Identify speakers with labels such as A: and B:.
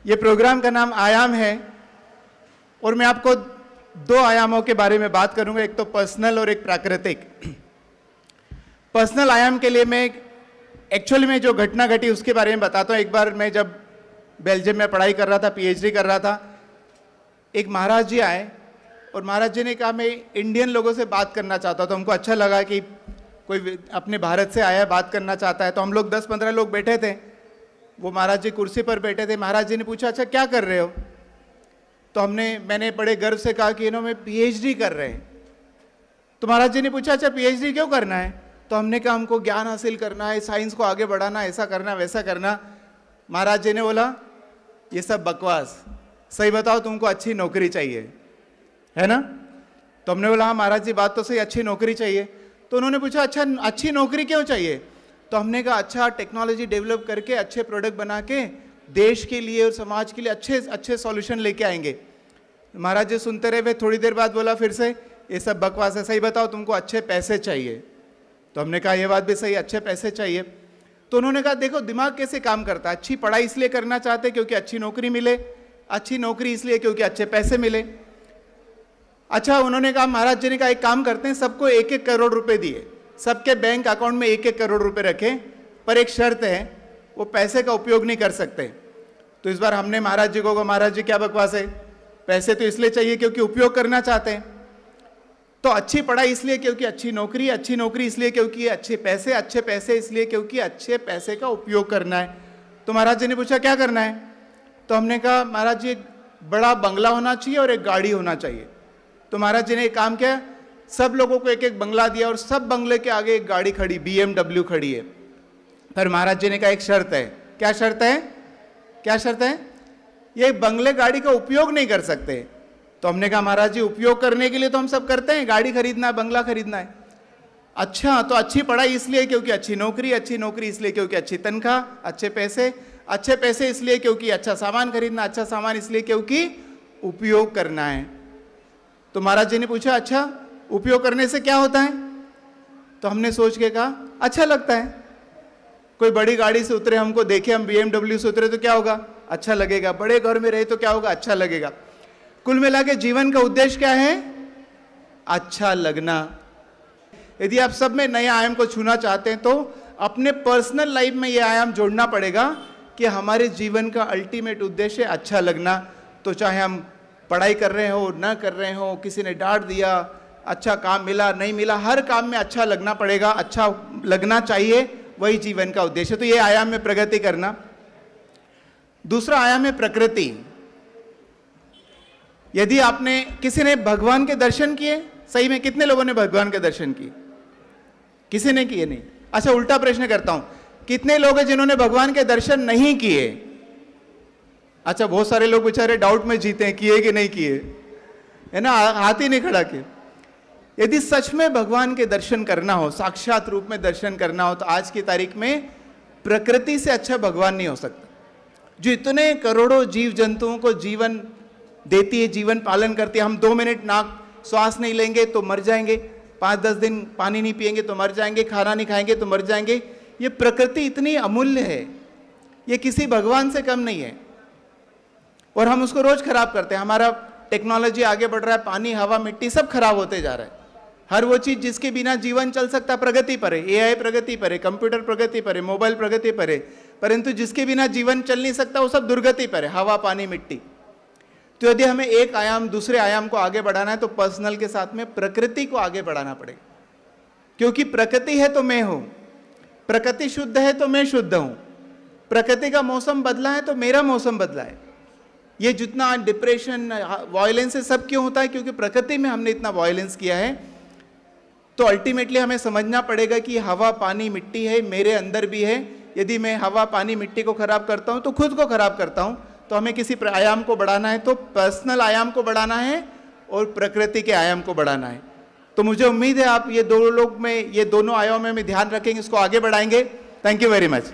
A: ये प्रोग्राम का नाम आयाम है और मैं आपको दो आयामों के बारे में बात करूंगा, एक तो पर्सनल और एक प्राकृतिक। पर्सनल आयाम के लिए मैं एक्चुअली में जो घटना घटी उसके बारे में बताता हूँ। एक बार मैं जब बेल्जियम में पढ़ाई कर रहा था, पीएचडी कर रहा था, एक महाराज जी आए और महाराज जी ने कहा मैं इंडियन लोगों से बात करना चाहता हूँ। तो हमको अच्छा लगा कि कोई अपने भारत से आया है, बात करना चाहता है। तो हम लोग 10-15 लोग बैठे थे, वो महाराज जी कुर्सी पर बैठे थे। महाराज जी ने पूछा अच्छा क्या कर रहे हो? तो मैंने बड़े गर्व से कहा कि मैं पीएचडी कर रहे हैं। तो महाराज जी ने पूछा अच्छा पीएचडी क्यों करना है? तो हमने कहा हमको ज्ञान हासिल करना है, साइंस को आगे बढ़ाना, ऐसा करना वैसा करना। महाराज जी ने बोला ये सब बकवास, सही बताओ तुमको अच्छी नौकरी चाहिए है ना? तो हमने बोला हाँ महाराज जी बात तो सही, अच्छी नौकरी चाहिए। तो उन्होंने पूछा अच्छा अच्छी नौकरी क्यों चाहिए? तो हमने कहा अच्छा टेक्नोलॉजी डेवलप करके अच्छे प्रोडक्ट बना के देश के लिए और समाज के लिए अच्छे अच्छे सॉल्यूशन लेके आएंगे। महाराज जी सुनते रहे, वे थोड़ी देर बाद बोला फिर से ये सब बकवास है, सही बताओ तुमको अच्छे पैसे चाहिए। तो हमने कहा ये बात भी सही, अच्छे पैसे चाहिए। तो उन्होंने कहा देखो दिमाग कैसे काम करता है, अच्छी पढ़ाई इसलिए करना चाहते क्योंकि अच्छी नौकरी मिले, अच्छी नौकरी इसलिए क्योंकि अच्छे पैसे मिले। अच्छा उन्होंने कहा, महाराज जी ने कहा एक काम करते हैं, सबको 1-1 करोड़ रुपए दिए, सबके बैंक अकाउंट में 1-1 करोड़ रुपए रखें, पर एक शर्त है वो पैसे का उपयोग नहीं कर सकते। तो इस बार हमने महाराज जी को कहा महाराज जी क्या बकवास है, पैसे तो इसलिए चाहिए क्योंकि उपयोग करना चाहते हैं। तो अच्छी पढ़ाई इसलिए क्योंकि अच्छी नौकरी इसलिए क्योंकि अच्छे पैसे इसलिए क्योंकि अच्छे पैसे का उपयोग करना है। तो महाराज जी ने पूछा क्या करना है? तो हमने कहा महाराज जी एक बड़ा बंगला होना चाहिए और एक गाड़ी होना चाहिए। तो महाराज जी ने एक काम किया, सब लोगों को 1-1 बंगला दिया और सब बंगले के आगे एक गाड़ी खड़ी, BMW खड़ी है। फिर महाराज जी ने कहा एक शर्त है। क्या शर्त है? क्या शर्त है? ये बंगले गाड़ी का उपयोग नहीं कर सकते। तो हमने कहा महाराज जी उपयोग करने के लिए तो हम सब करते हैं, गाड़ी खरीदना है, बंगला खरीदना है। अच्छा तो अच्छी पढ़ाई इसलिए क्योंकि अच्छी नौकरी इसलिए क्योंकि अच्छी तनख्वाह, अच्छे पैसे इसलिए क्योंकि अच्छा सामान खरीदना, अच्छा सामान इसलिए क्योंकि उपयोग करना है। तो महाराज जी ने पूछा अच्छा उपयोग करने से क्या होता है? तो हमने सोच के कहा अच्छा लगता है। कोई बड़ी गाड़ी से उतरे, हमको देखे हम BMW से उतरे तो क्या होगा? अच्छा लगेगा। बड़े घर में रहे तो क्या होगा? अच्छा लगेगा। कुल मिला के जीवन का उद्देश्य क्या है? अच्छा लगना। यदि आप सब में नए आयाम को छूना चाहते हैं तो अपने पर्सनल लाइफ में यह आयाम जोड़ना पड़ेगा कि हमारे जीवन का अल्टीमेट उद्देश्य है अच्छा लगना। तो चाहे हम पढ़ाई कर रहे हो ना कर रहे हो, किसी ने डांट दिया, अच्छा काम मिला नहीं मिला, हर काम में अच्छा लगना पड़ेगा, अच्छा लगना चाहिए, वही जीवन का उद्देश्य। तो ये आयाम में प्रगति करना। दूसरा आयाम है प्रकृति। यदि आपने किसी ने भगवान के दर्शन किए, सही में कितने लोगों ने भगवान के दर्शन किए? किसी ने किए नहीं। अच्छा उल्टा प्रश्न करता हूं, कितने लोग हैं जिन्होंने भगवान के दर्शन नहीं किए? अच्छा बहुत सारे लोग बेचारे डाउट में जीते हैं किए कि नहीं किए, है ना, हाथ ही नहीं खड़ा किए। यदि सच में भगवान के दर्शन करना हो, साक्षात रूप में दर्शन करना हो, तो आज की तारीख में प्रकृति से अच्छा भगवान नहीं हो सकता, जो इतने करोड़ों जीव जंतुओं को जीवन देती है, जीवन पालन करती है। हम 2 मिनट नाक श्वास नहीं लेंगे तो मर जाएंगे, 5-10 दिन पानी नहीं पिएंगे तो मर जाएंगे, खाना नहीं खाएंगे तो मर जाएंगे। ये प्रकृति इतनी अमूल्य है, ये किसी भगवान से कम नहीं है, और हम उसको रोज खराब करते हैं। हमारा टेक्नोलॉजी आगे बढ़ रहा है, पानी हवा मिट्टी सब खराब होते जा रहा है। हर वो चीज जिसके बिना जीवन चल सकता प्रगति पर है, AI प्रगति पर है, कंप्यूटर प्रगति पर है, मोबाइल प्रगति पर है, परंतु जिसके बिना जीवन चल नहीं सकता वो सब दुर्गति पर है, हवा पानी मिट्टी। तो यदि हमें एक आयाम दूसरे आयाम को आगे बढ़ाना है तो पर्सनल के साथ में प्रकृति को आगे बढ़ाना पड़ेगा, क्योंकि प्रकृति है तो मैं हूं, प्रकृति शुद्ध है तो मैं शुद्ध हूं, प्रकृति का मौसम बदला है तो मेरा मौसम बदला है। ये जितना डिप्रेशन वायलेंस है सब क्यों होता है? क्योंकि प्रकृति में हमने इतना वायलेंस किया है। तो अल्टीमेटली हमें समझना पड़ेगा कि हवा पानी मिट्टी है, मेरे अंदर भी है। यदि मैं हवा पानी मिट्टी को खराब करता हूं तो खुद को खराब करता हूं। तो हमें किसी आयाम को बढ़ाना है तो पर्सनल आयाम को बढ़ाना है और प्रकृति के आयाम को बढ़ाना है। तो मुझे उम्मीद है आप ये दोनों आयामों में ध्यान रखेंगे, इसको आगे बढ़ाएंगे। Thank you very much.